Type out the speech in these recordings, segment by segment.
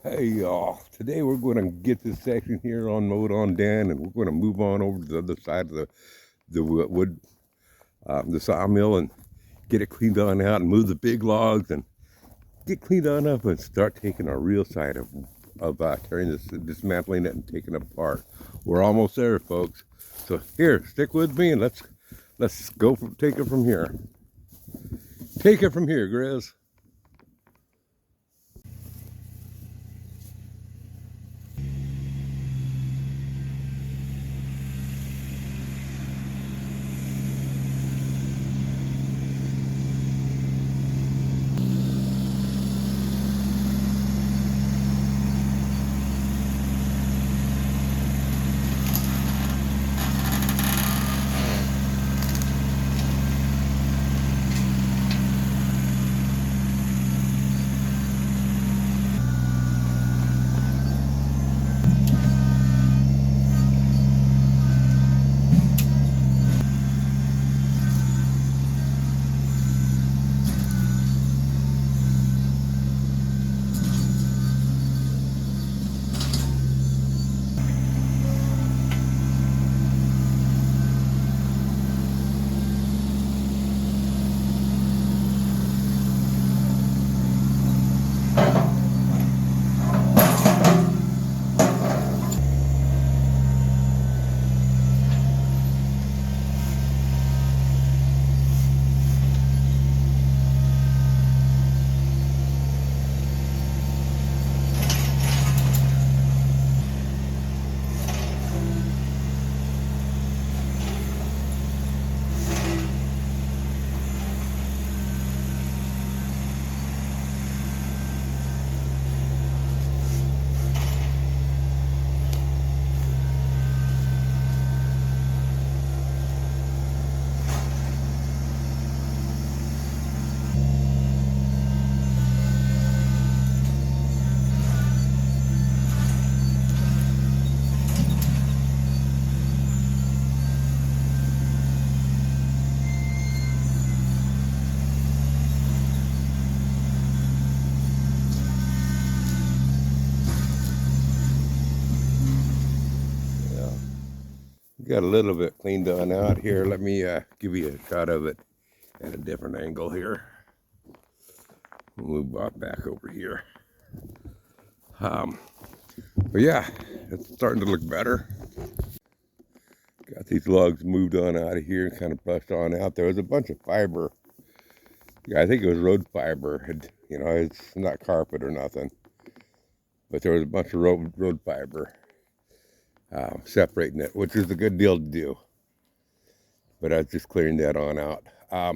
Hey y'all, today we're going to get this section here on mowed on down, and we're going to move on over to the other side of the wood, the sawmill, and get it cleaned on out and move the big logs and get cleaned on up and start taking our real side of tearing this, dismantling it and taking it apart. We're almost there, folks. So here, stick with me and let's go take it from here. Take it from here, Grizz. Got a little bit cleaned on out here. Let me give you a shot of it at a different angle here. We'll move back over here. Um, but yeah, it's starting to look better. Got these logs moved on out of here and kind of brushed on out. There was a bunch of fiber. Yeah, I think it was road fiber. You know, it's not carpet or nothing. But there was a bunch of road fiber separating it, which is a good deal to do. But I was just clearing that on out. I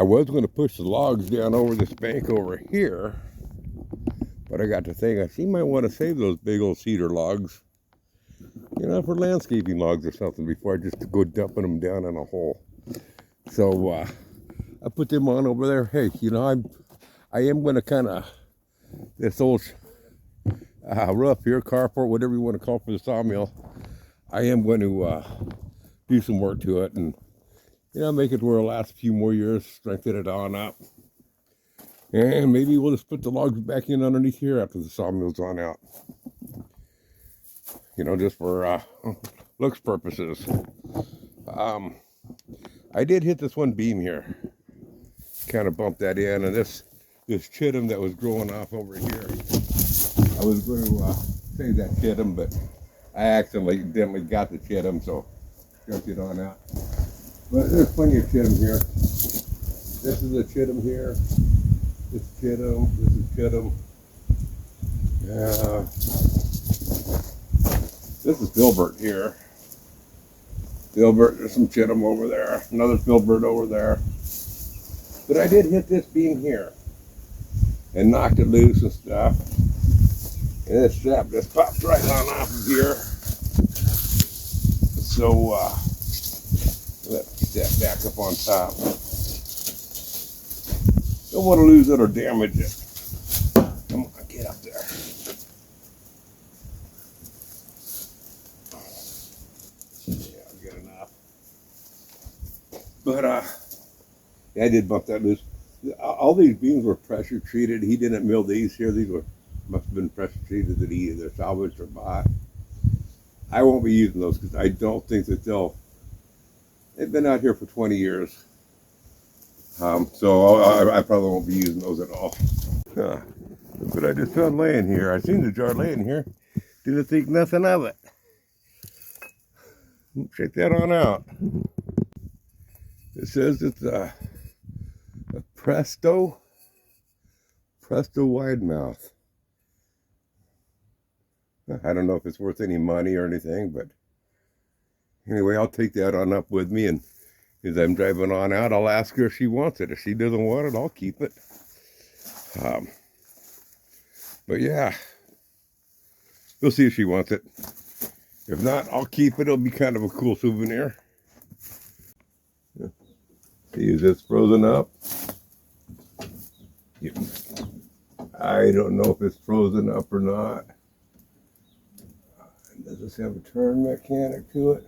was going to push the logs down over this bank over here, but I got to think, I might want to save those big old cedar logs, you know, for landscaping logs or something before I just go dumping them down in a hole. So I put them on over there. Hey, you know, I am going to kind of, this old roof here, carport, whatever you want to call it for the sawmill, I am going to do some work to it and, you know, make it where it'll last a few more years, strengthen it on up. And maybe we'll just put the logs back in underneath here after the sawmill's on out. You know, just for looks purposes. I did hit this one beam here. Kind of bumped that in, and this chitim that was growing off over here, I was going to save that chitim, but I accidentally got the chitim, so jumped it on out. But there's plenty of chitim here. This is a chitim here. This is chitim. This is chitim. This is filbert here. Filbert, there's some chitim over there. Another filbert over there. But I did hit this beam here and knocked it loose and stuff. And this strap just popped right on off of here. So let's step back up on top. Don't want to lose it or damage it. Come on, get up there. Yeah, good enough. But yeah, I did bump that loose. All these beans were pressure treated. He didn't mill these here. These were must have been pressure treated that he either salvaged or bought. I won't be using those because I don't think that they've been out here for 20 years. So I probably won't be using those at all. Look what I just found laying here. I seen the jar laying here. Didn't think nothing of it. Check that on out. It says it's a Presto wide mouth. I don't know if it's worth any money or anything, but anyway, I'll take that on up with me, and as I'm driving on out, I'll ask her if she wants it. If she doesn't want it, I'll keep it. But yeah, we'll see if she wants it. If not, I'll keep it. It'll be kind of a cool souvenir. See, is this frozen up? Yeah. I don't know if it's frozen up or not. Does this have a turn mechanic to it?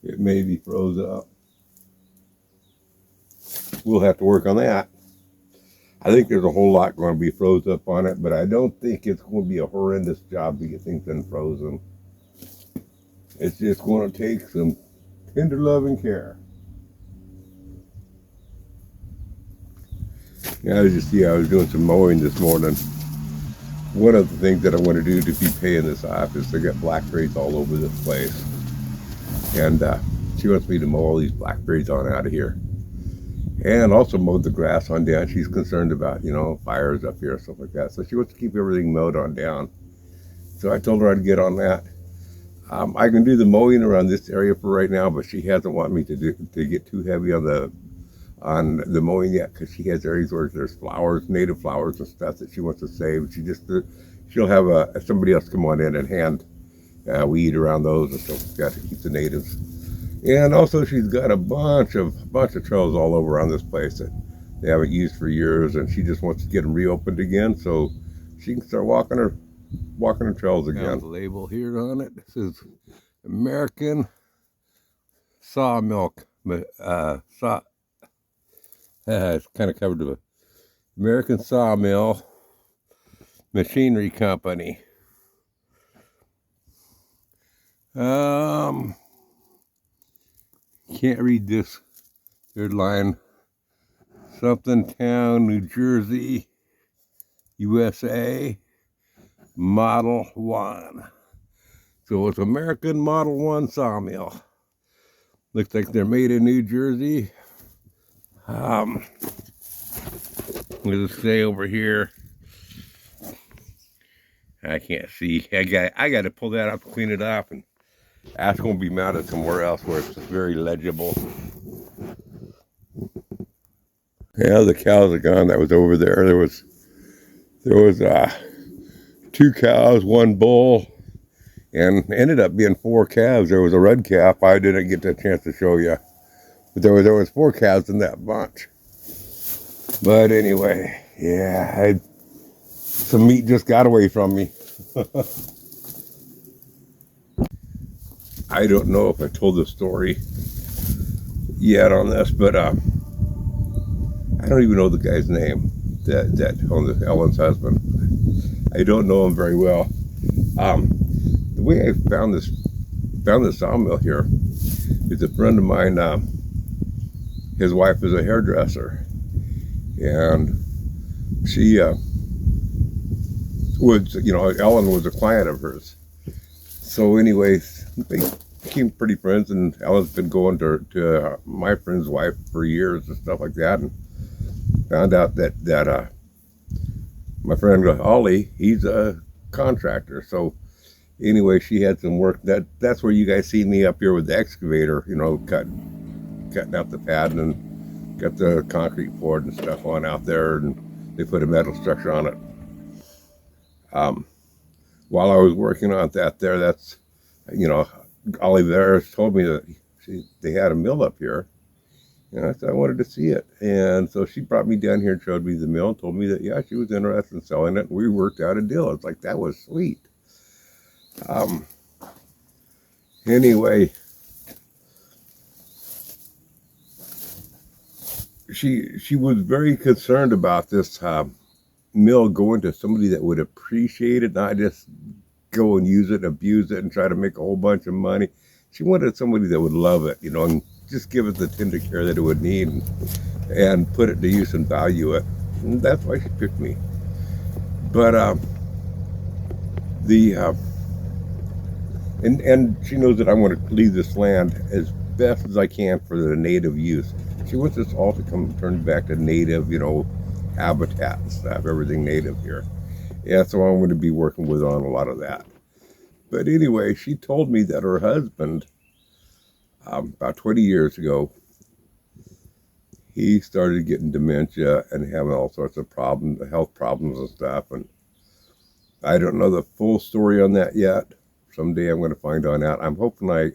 It may be froze up. We'll have to work on that. I think there's a whole lot going to be froze up on it, but I don't think it's going to be a horrendous job to get things unfrozen. It's just going to take some tender loving care. Yeah, I was doing some mowing this morning. One of the things that I want to do to be paying this off is to get blackberries all over this place. And she wants me to mow all these blackberries on out of here. And also mowed the grass on down. She's concerned about, fires up here and stuff like that. So she wants to keep everything mowed on down. So I told her I'd get on that. I can do the mowing around this area for right now, but she hasn't wanted me to get too heavy on the mowing yet, because she has areas where there's flowers, native flowers and stuff that she wants to save. She'll have somebody else come on in and hand weed around those and stuff like that to keep the natives. And also she's got a bunch of trails all over around this place that they haven't used for years, and she just wants to get them reopened again so she can start walking her trails again. Got the label here on it. This is American sawmill. It's kind of covered with American Sawmill Machinery Company. Can't read this third line. Something Town, New Jersey, USA, Model 1. So it's American Model 1 Sawmill. Looks like they're made in New Jersey. What does it say over here? I can't see. I got to pull that up, clean it up, and that's going to be mounted somewhere else where it's very legible. Yeah, the cows are gone. That was over there. There was 2 cows, 1 bull, and ended up being 4 calves. There was a red calf. I didn't get the chance to show you, but there was 4 calves in that bunch. But anyway, yeah, some meat just got away from me. I don't know if I told the story yet on this, but I don't even know the guy's name that owned Ellen's husband. I don't know him very well. The way I found this sawmill here is a friend of mine. His wife is a hairdresser, and she Ellen was a client of hers. So anyways, they became pretty friends, and Ellen's been going to my friend's wife for years and stuff like that, and found out that my friend Ollie, he's a contractor. So anyway, she had some work. That's where you guys see me up here with the excavator, cutting out the pad and got the concrete poured and stuff on out there, and they put a metal structure on it. While I was working on that there, Ollie there told me that they had a mill up here, And I said I wanted to see it. And so she brought me down here and showed me the mill and told me that, yeah, she was interested in selling it. And we worked out a deal. It's like, that was sweet. Um, anyway, she was very concerned about this mill going to somebody that would appreciate it, not just go and use it and abuse it and try to make a whole bunch of money. She wanted somebody that would love it, and just give it the tender care that it would need, and put it to use and value it. And that's why she picked me. But the and she knows that I want to leave this land as best as I can for the native use. She wants us all to come turn back to native, habitat and stuff, everything native here. Yeah, so I'm going to be working with her on a lot of that. But anyway, she told me that her husband, about 20 years ago, he started getting dementia and having all sorts of problems, health problems and stuff. And I don't know the full story on that yet. Someday I'm going to find on out. I'm hopefully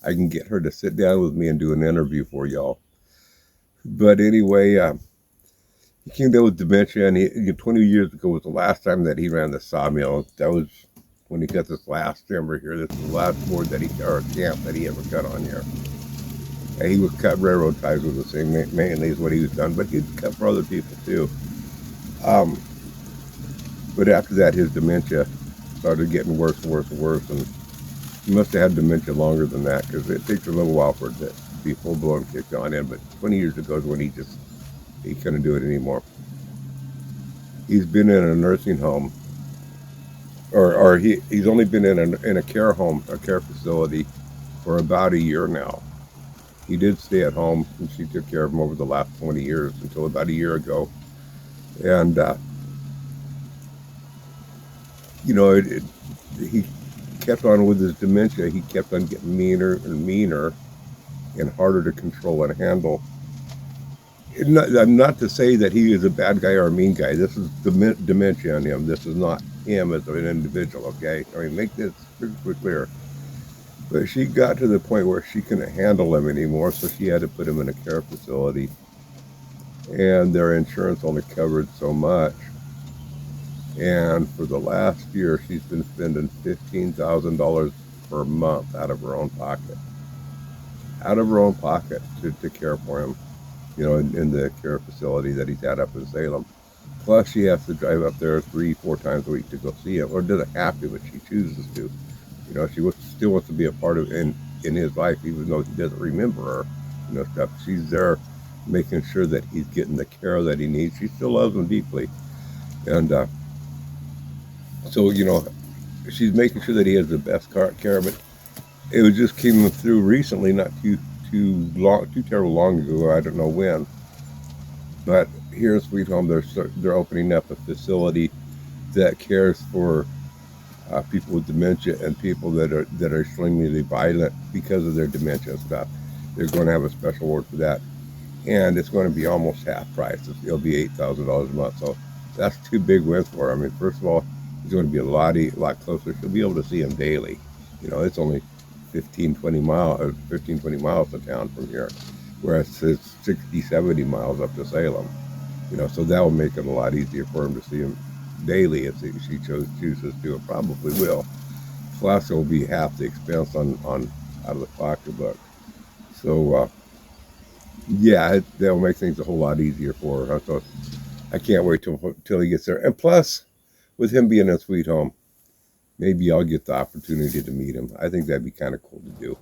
I can get her to sit down with me and do an interview for y'all. But anyway, he came down with dementia, and 20 years ago was the last time that he ran the sawmill. That was when he cut this last timber here. This is the last board that or camp that he ever cut on here. And he would cut railroad ties with the same, mainly is what he was done, but he'd cut for other people too. But after that, his dementia started getting worse and worse and worse, and he must have had dementia longer than that, because it takes a little while for it to be full-blown kicked on in. But 20 years ago is when he couldn't do it anymore. He's been in a nursing home, or he's only been in a care home, a care facility, for about a year now. He did stay at home, and she took care of him over the last 20 years until about a year ago. And he kept on with his dementia. He kept on getting meaner and meaner and harder to control and handle. I'm not to say that he is a bad guy or a mean guy. This is dementia on him. This is not him as an individual, okay? I mean, make this super clear. But she got to the point where she couldn't handle him anymore, so she had to put him in a care facility. And their insurance only covered so much. And for the last year, she's been spending $15,000 per month out of her own pocket. Out of her own pocket to care for him, in the care facility that he's at up in Salem. Plus, she has to drive up there 3-4 times a week to go see him, or doesn't have to, but she chooses to. She still wants to be a part of in his life, even though he doesn't remember her, stuff. She's there making sure that he's getting the care that he needs. She still loves him deeply. And so, she's making sure that he has the best care, but it was just came through recently, not too terrible long ago. I don't know when, but here in Sweet Home, they're opening up a facility that cares for people with dementia and people that are extremely violent because of their dementia and stuff. They're going to have a special ward for that, and it's going to be almost half price. It'll be $8,000 a month. So that's two big wins for her. I mean, first of all, he's going to be a lot closer. She'll be able to see him daily. It's only 15-20 miles to town from here, whereas it's 60-70 miles up to Salem. So that will make it a lot easier for him to see him daily if she chooses to, and probably will. Plus, it will be half the expense on out of the pocketbook. So yeah, that will make things a whole lot easier for her. So I can't wait till he gets there. And plus, with him being in Sweet Home, maybe I'll get the opportunity to meet him. I think that'd be kind of cool to do.